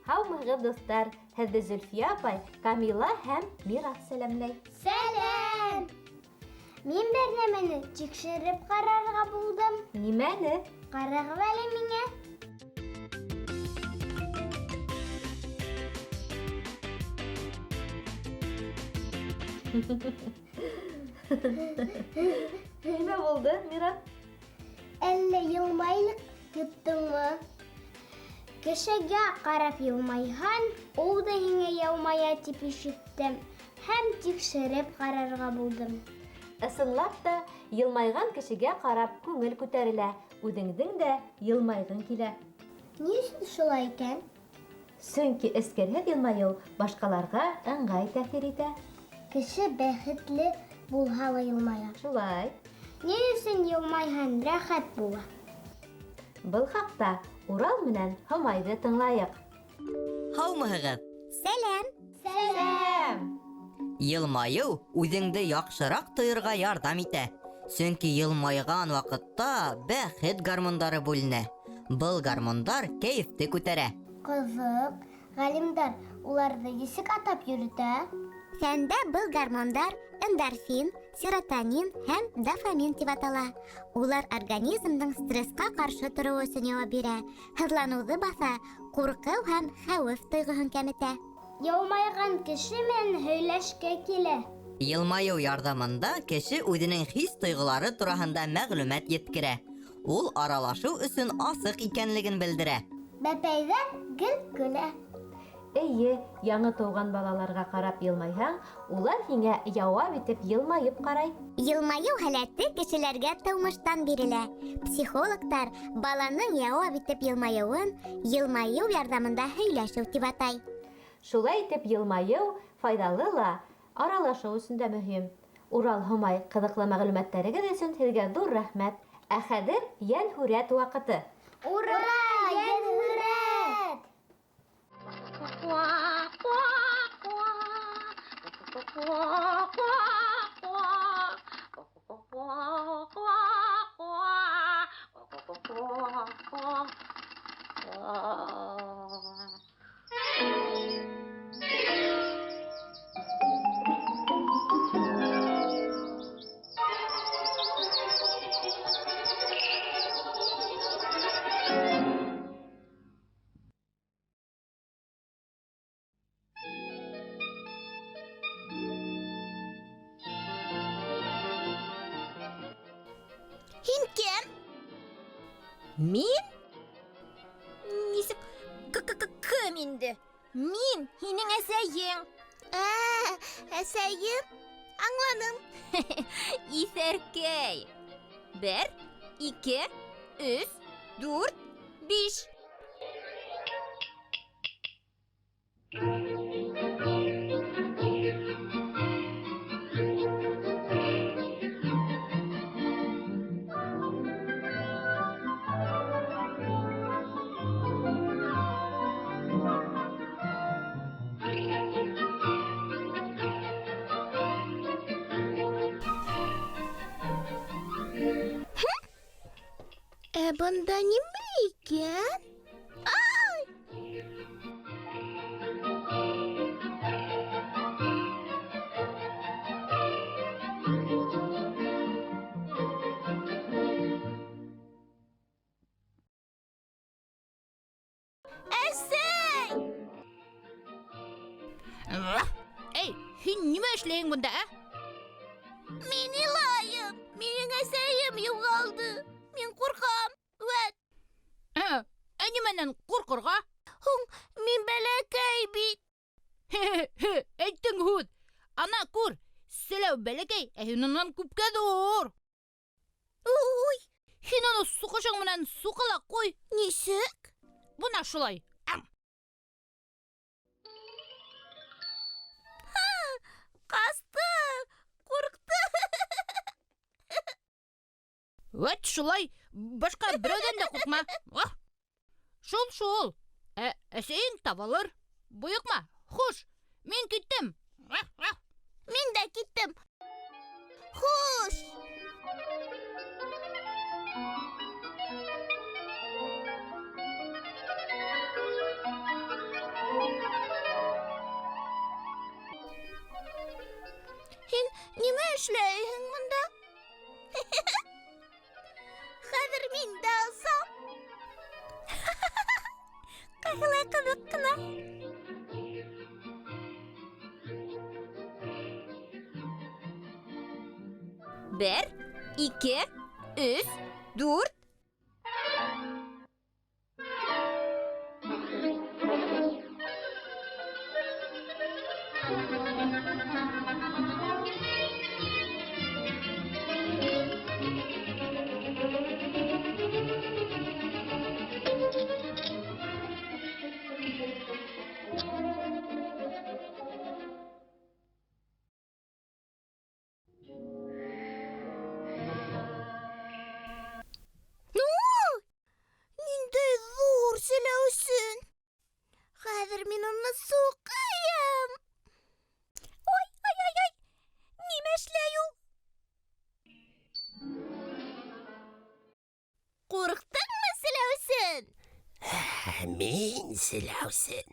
Һаумыһығыҙ, дуҫтар! Һеҙҙе Зөлфиә апай, Камила һәм Мирас сәләмләй. Сәләм! Мин бер нәмәне тикшереп ҡарарға булдым. Нимәне? Ҡарағыҙ әле миңә. Нимә булды, Мирас? Әллә йылмайлыҡ йоттоңмо? Кешегә ҡарап йылмайһаң, ул да һиңә йылмая тип ишеттем һәм тикшереп ҡарарға булдым. Ысынлап та, йылмайған кешегә ҡарап күңел күтәрелә, үҙеңдең дә йылмайғың килә. Ни өсөн шулай икән? Сөнки эскерһеҙ йылмайыу башҡаларға ыңғай тәьҫир итә. Кеше бәхетле булһа ла йылмая. Шулай. Ни өсөн йылмайһаң рәхәт була? Был хаҡта Урал менән Һомайҙы тыңлайыҡ. Һаумыһығыҙ! Сәләм! Сәләм! Йылмайыу үҙеңде яҡшыраҡ тойорға ярҙам итә. Сөнки йылмайған ваҡытта бәхет гармондары бүленә. Был гармондар кәйефте күтәрә. Ҡыҙыҡ, ғалимдар уларҙы нисек атап йөрөтә? Фәндә был гармондар эндорфин, серотонин һәм дофамин тип атала. Улар организмдың стрессҡа ҡаршы тороуы өсөн яуап бирә, һыҙланыуҙы баҫа, ҡурҡыу һәм хәүеф тойғоһон кәметә. Йылмайған кеше менән һөйләшкә килә. Йылмайыу ярҙамында кеше үҙенең хис-тойғолары тураһында мәғлүмәт еткерә. Ул аралашыу өсөн асыҡ икәнлеген белдерә. Бәпәйҙәр гел көлә. Эйе, яңы тыуған балаларға ҡарап йылмайһаң, улар һиңә яуап итеп йылмайып ҡарай. Йылмайыу һәләте кешеләргә тыумыштан бирелә. Психологтар баланың яуап итеп йылмайыуын йылмайыу ярҙамында һөйләшеү тип атай. Шулай итеп йылмайыу файҙалы ла, аралашыу өсөн дә мөһим. Урал, Һомай, ҡыҙыҡлы мәғлүмәттәрегеҙ өсөн һеҙгә ҙур рәхмәт. Ә хәҙер йән-һүрәт ваҡыты. Ура! Йән-һүрәт! Һин кем? Мин? Нисек? Кем инде? Мин һинең әсәйең. Әсәйем? Аңладым. Иҫәркәй. 1, 2, 3, 4, 5. Бында нимә икән? Әсәй! Эй, һин нимә эшләйең бында, Мин илайым. Минең әсәйем юғалды. Мин ҡурҡам. Вәт. Ә нимәнән ҡурҡырға? Һуң, мин бәләкәй бит. Әйттең һүҙ. Ана күр, селәү бәләкәй, ә һин унан күпкә ҙур. Уй, Һин уны суҡышың менән суҡыла ҡуй. нисек? Бына шулай. Вәт, шулай, башка берәүдән дә куркма. Шул. Әсәйең табылыр. Буйыкма, хуш, мин киттем. Мин дә киттем. Хуш! Һин нимә эшләйһең монда? Хәзер мин дә алсам. Кайгылай кызык кына. Бер, ике, өч, дүрт. Ниндәй зур селәүсен. Хәзер мин уны суқыйым. Ой. Нимә эшләй ул? Курыктыңмы, селәүсен? Мин селәүсен.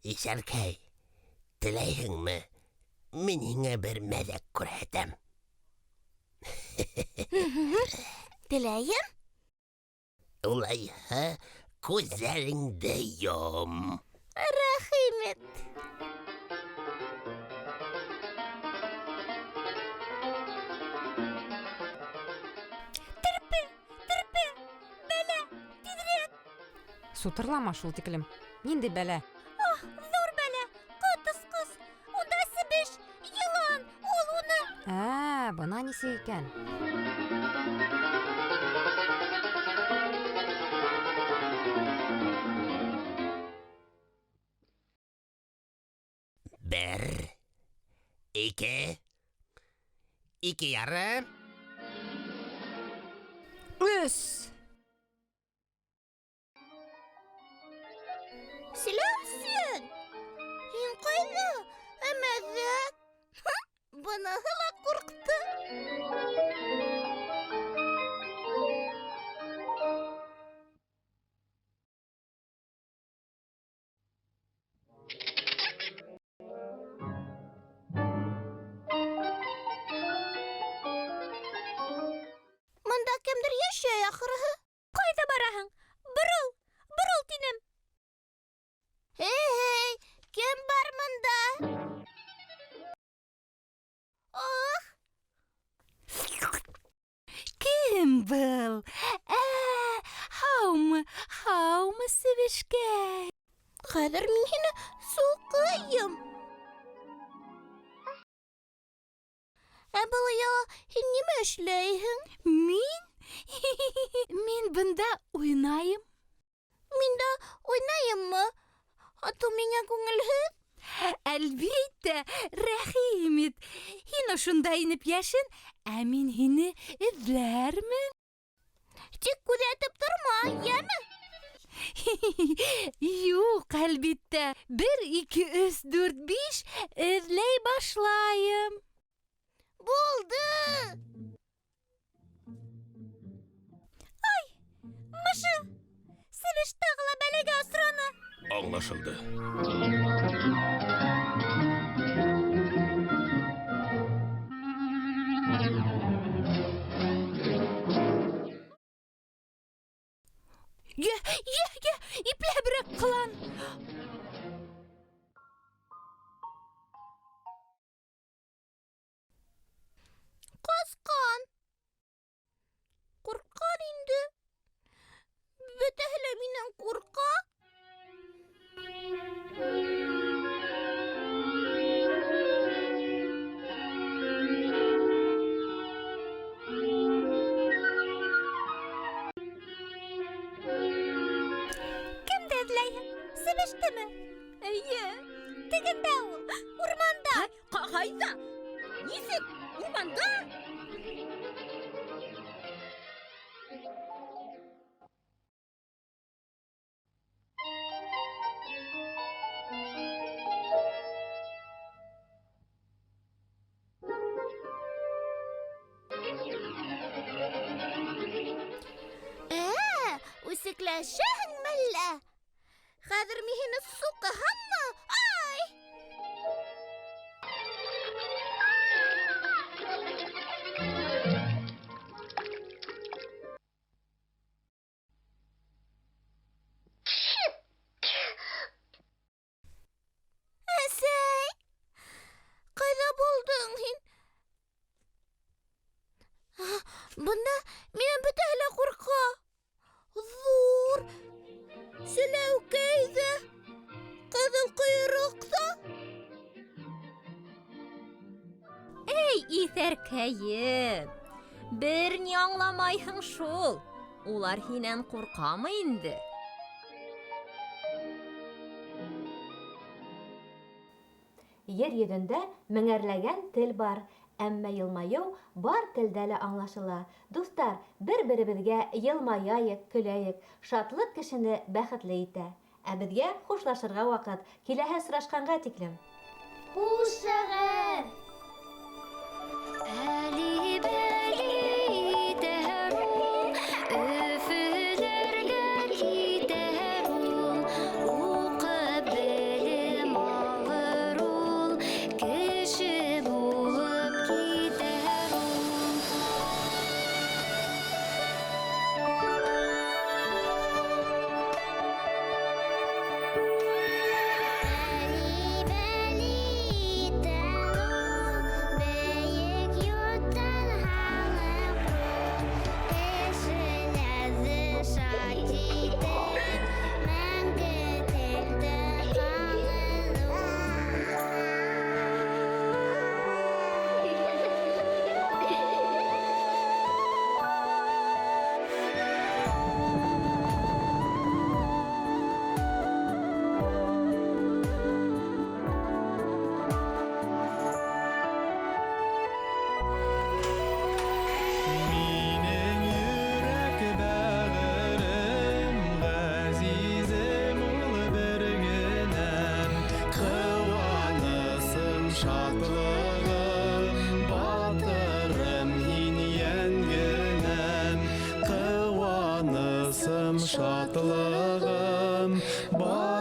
Ишәркәй, теләйһеңме? Мин һиңә бер мәҙәк күрһәтәм. Теләйем? Улайһа, күҙҙәреңде йом. Рәхимет. Терпе, бәлә, тиҙерәк. Сутырлама шул тиклем. Нинди бәлә? Зур бәлә, ҡотосҡос. Унда себеш, йылан, ул уны... Бына нисә икән. Бер, ике ярым. Өс! Селәүсен. Һин ҡайҙа? Мәҙәк. Быныһы ла ҡурҡты. Мында кемдер йәшәй, ахырыһы. Ҡайҙа бараһың? Борол, тинем. Эй, кем бар мында? Ох! Кем был? Һаумы, себешкәй. Хәҙер мин һине суҡыйым. Был яла һин нимә эшләйһең? Мин бында уйнайым. Мин дә уйнайыммы? Ату миңә күңелһеҙ. Әлбиттә, рәхимет. Һин ошонда инеп йәшен, ә мин һине эҙләрмен. Тик күҙәтеп торма, йәме? Юҡ, әлбиттә. 1, 2, 3, 4, 5 эҙләй башлайым. Булды! Мышы! Себеш тағы ла бәләгә осраны. Аңлашылды. Ипләберәк ҡылан. Ҡасҡан. Ҡурҡҡан инде. Бөтәһе лә минән ҡурҡа. Кемде эҙләйһең? Себештеме? Эйе, Тегендә ул, урманда. Кайда? Нисек? Урманда? Үсекләшәһеңме әллә? Хәзер миһине сукыһаммы? Ай! Әсәй! Кайда булдың һин? Бunda минән бөтәһе лә курка. Зур, селәүкәй ҙә, ҡыҙыл ҡойроҡ та. Эй, иҫәркәйем, бер ни аңламайһың шул. Улар һинән ҡурҡамы инде? Ер йөҙөндә меңәрләгән тел бар, әммә йылмайыу бар телдә лә аңлашыла. Дуҫтар, бер-беребеҙгә йылмаяйыҡ, көләйек. Шатлыҡ кешене бәхетле итә. Ә беҙгә хушлашырға ваҡыт. Киләһе осрашҡанға тиклем. Хуш сәғәт! Шатлығым бар.